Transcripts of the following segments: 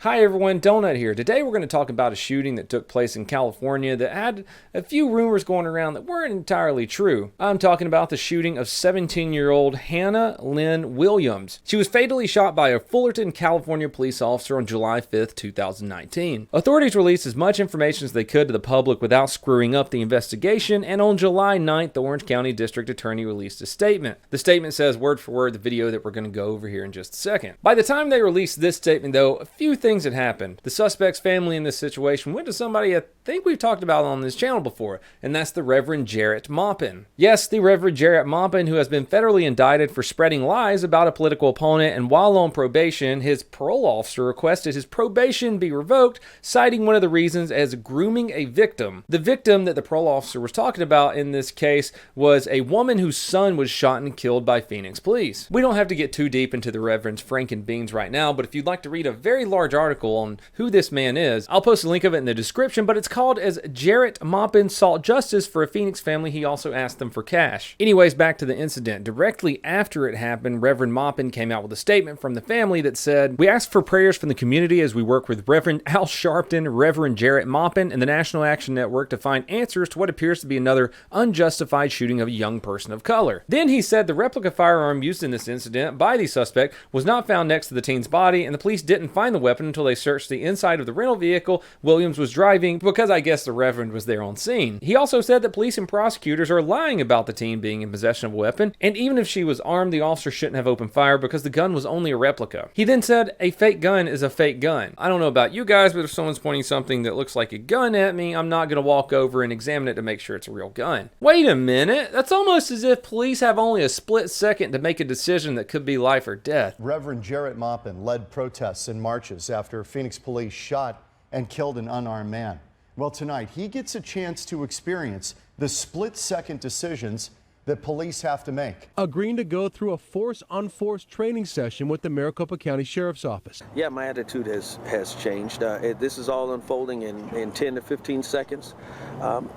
Hi everyone, Donut here. Today we're going to talk about a shooting that took place in California that had a few rumors going around that weren't entirely true. I'm talking about the shooting of 17-year-old Hannah Lynn Williams. She was fatally shot by a Fullerton, California police officer on July 5th, 2019. Authorities released as much information as they could to the public without screwing up the investigation, and on July 9th, the Orange County District Attorney released a statement. The statement says word for word the video that we're going to go over here in just a second. By the time they released this statement though, a few things had happened. The suspect's family in this situation went to somebody I think we've talked about on this channel before, and that's the Reverend Jarrett Maupin. Yes, the Reverend Jarrett Maupin, who has been federally indicted for spreading lies about a political opponent, and while on probation, his parole officer requested his probation be revoked, citing one of the reasons as grooming a victim. The victim that the parole officer was talking about in this case was a woman whose son was shot and killed by Phoenix police. We don't have to get too deep into the Reverend's Franken beans right now, but if you'd like to read a very large article on who this man is, I'll post a link of it in the description, but it's called as Jarrett Maupin Sought Justice for a Phoenix Family. He also asked them for cash. Anyways, back to the incident. Directly after it happened, Reverend Maupin came out with a statement from the family that said, "We ask for prayers from the community as we work with Reverend Al Sharpton, Reverend Jarrett Maupin, and the National Action Network to find answers to what appears to be another unjustified shooting of a young person of color." Then he said the replica firearm used in this incident by the suspect was not found next to the teen's body, and the police didn't find the weapon until they searched the inside of the rental vehicle Williams was driving, because I guess the Reverend was there on scene. He also said that police and prosecutors are lying about the teen being in possession of a weapon, and even if she was armed, the officer shouldn't have opened fire because the gun was only a replica. He then said, "A fake gun is a fake gun. I don't know about you guys, but if someone's pointing something that looks like a gun at me, I'm not going to walk over and examine it to make sure it's a real gun." Wait a minute, that's almost as if police have only a split second to make a decision that could be life or death. Reverend Jarrett Maupin led protests and marches after Phoenix police shot and killed an unarmed man. Well, tonight he gets a chance to experience the split-second decisions that police have to make. Agreeing to go through a force-unforced training session with the Maricopa County Sheriff's Office. Yeah, my attitude has changed. This is all unfolding in 10 to 15 seconds.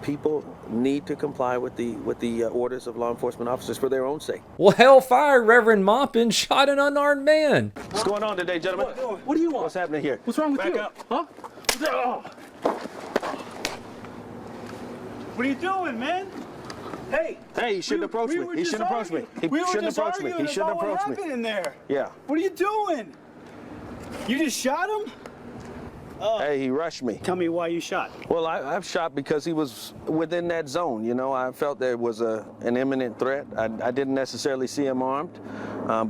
People need to comply with the orders of law enforcement officers for their own sake. Well, hellfire, Reverend Maupin shot an unarmed man. What's going on today, gentlemen? What do you want? What's happening here? What's wrong with Back you? up. Huh? What are you doing, man? Hey, he shouldn't approach me. He shouldn't approach me. He shouldn't approach me. He shouldn't approach me. What happened in there? Yeah. What are you doing? You just shot him? Hey, he rushed me. Tell me why you shot. Well, I've shot because he was within that zone. You know, I felt there was an imminent threat. I didn't necessarily see him armed,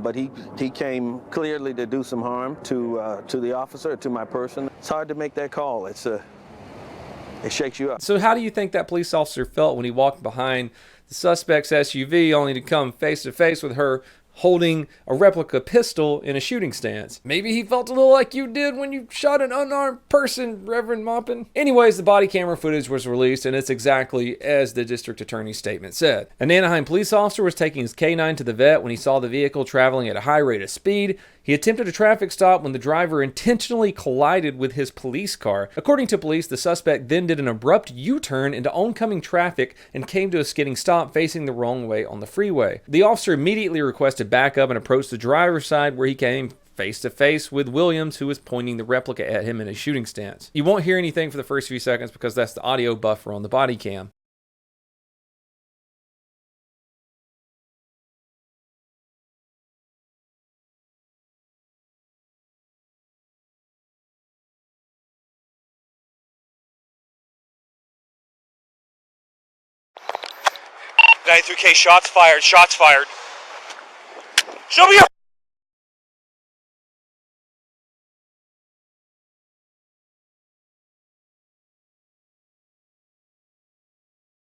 but he came clearly to do some harm to the officer, to my person. It's hard to make that call. It shakes you up. So how do you think that police officer felt when he walked behind the suspect's SUV only to come face to face with her holding a replica pistol in a shooting stance? Maybe he felt a little like you did when you shot an unarmed person, Reverend Maupin. Anyways, the body camera footage was released, and it's exactly as the district attorney's statement said. An Anaheim police officer was taking his K9 to the vet when he saw the vehicle traveling at a high rate of speed. He attempted a traffic stop when the driver intentionally collided with his police car. According to police, the suspect then did an abrupt U-turn into oncoming traffic and came to a skidding stop facing the wrong way on the freeway. The officer immediately requested backup and approached the driver's side, where he came face to face with Williams, who was pointing the replica at him in a shooting stance. You won't hear anything for the first few seconds because that's the audio buffer on the body cam. $93K, shots fired, shots fired. Show me your...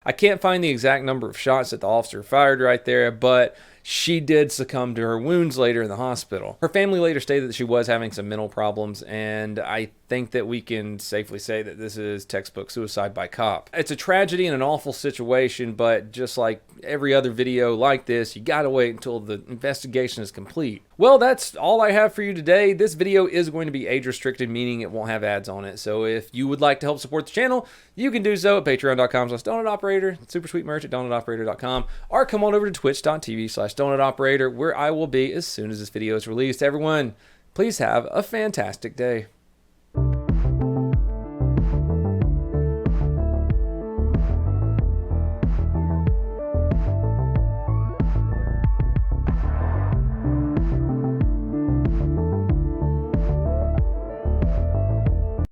I can't find the exact number of shots that the officer fired right there, but she did succumb to her wounds later in the hospital. Her family later stated that she was having some mental problems, and I think that we can safely say that this is textbook suicide by cop. It's a tragedy and an awful situation, but just like every other video like this, you gotta wait until the investigation is complete. Well, that's all I have for you today. This video is going to be age restricted, meaning it won't have ads on it. So if you would like to help support the channel, you can do so at patreon.com/donutoperator, super sweet merch at donutoperator.com, or come on over to twitch.tv/donutoperator, where I will be as soon as this video is released. Everyone, please have a fantastic day.